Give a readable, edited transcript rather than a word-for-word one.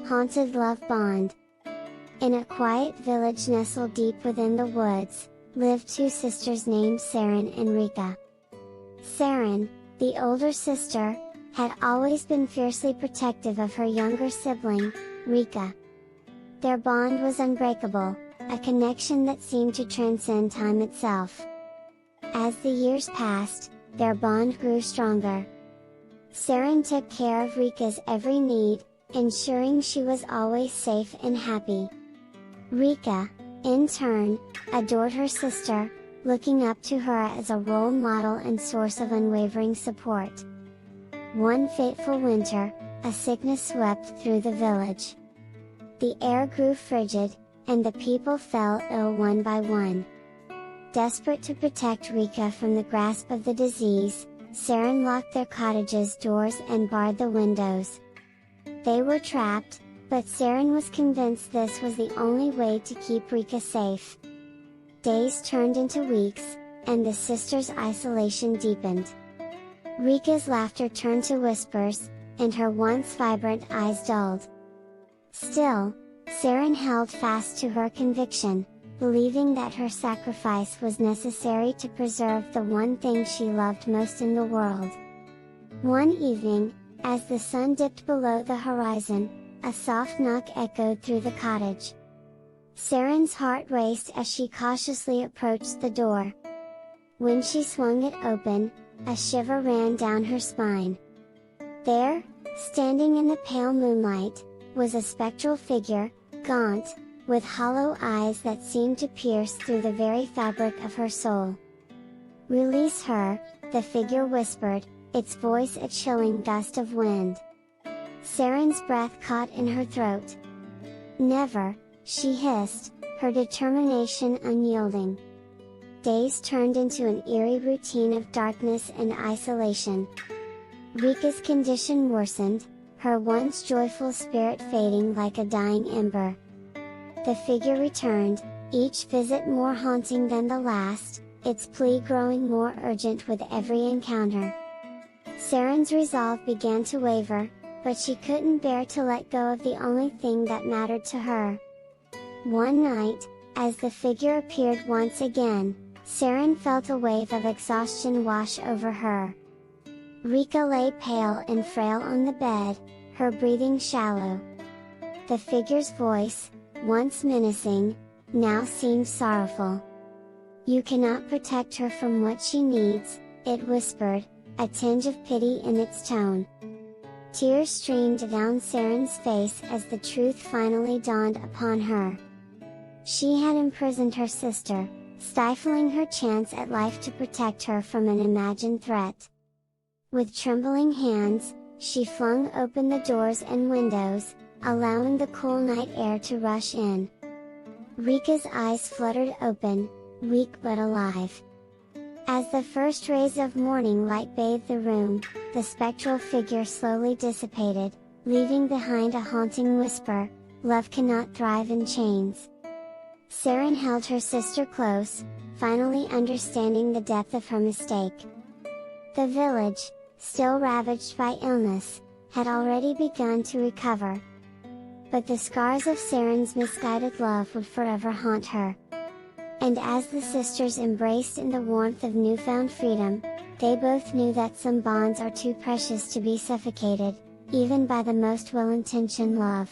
haunted love bond. In a quiet village nestled deep within the woods, lived two sisters named Serin and Rika. Serin, the older sister, had always been fiercely protective of her younger sibling, Rika. Their bond was unbreakable, a connection that seemed to transcend time itself. As the years passed, their bond grew stronger. Serin took care of Rika's every need, ensuring she was always safe and happy. Rika, in turn, adored her sister, looking up to her as a role model and source of unwavering support. One fateful winter, a sickness swept through the village. The air grew frigid, and the people fell ill one by one. Desperate to protect Rika from the grasp of the disease, Serin locked their cottage's doors and barred the windows. They were trapped, but Serin was convinced this was the only way to keep Rika safe. Days turned into weeks, and the sisters' isolation deepened. Rika's laughter turned to whispers, and her once vibrant eyes dulled. Still, Serin held fast to her conviction, believing that her sacrifice was necessary to preserve the one thing she loved most in the world. One evening, as the sun dipped below the horizon, a soft knock echoed through the cottage. Serin's heart raced as she cautiously approached the door. When she swung it open, a shiver ran down her spine. There, standing in the pale moonlight, was a spectral figure, gaunt, with hollow eyes that seemed to pierce through the very fabric of her soul. "Release her," the figure whispered, its voice a chilling gust of wind. Serin's breath caught in her throat. "Never," she hissed, her determination unyielding. Days turned into an eerie routine of darkness and isolation. Rika's condition worsened, her once joyful spirit fading like a dying ember. The figure returned, each visit more haunting than the last, its plea growing more urgent with every encounter. Serin's resolve began to waver, but she couldn't bear to let go of the only thing that mattered to her. One night, as the figure appeared once again, Serin felt a wave of exhaustion wash over her. Rika lay pale and frail on the bed, her breathing shallow. The figure's voice, once menacing, now seemed sorrowful. "You cannot protect her from what she needs," it whispered, a tinge of pity in its tone. Tears streamed down Serin's face as the truth finally dawned upon her. She had imprisoned her sister, stifling her chance at life to protect her from an imagined threat. With trembling hands, she flung open the doors and windows, allowing the cool night air to rush in. Rika's eyes fluttered open, weak but alive. As the first rays of morning light bathed the room, the spectral figure slowly dissipated, leaving behind a haunting whisper, "Love cannot thrive in chains." Serin held her sister close, finally understanding the depth of her mistake. The village, still ravaged by illness, had already begun to recover. But the scars of Serin's misguided love would forever haunt her. And as the sisters embraced in the warmth of newfound freedom, they both knew that some bonds are too precious to be suffocated, even by the most well-intentioned love.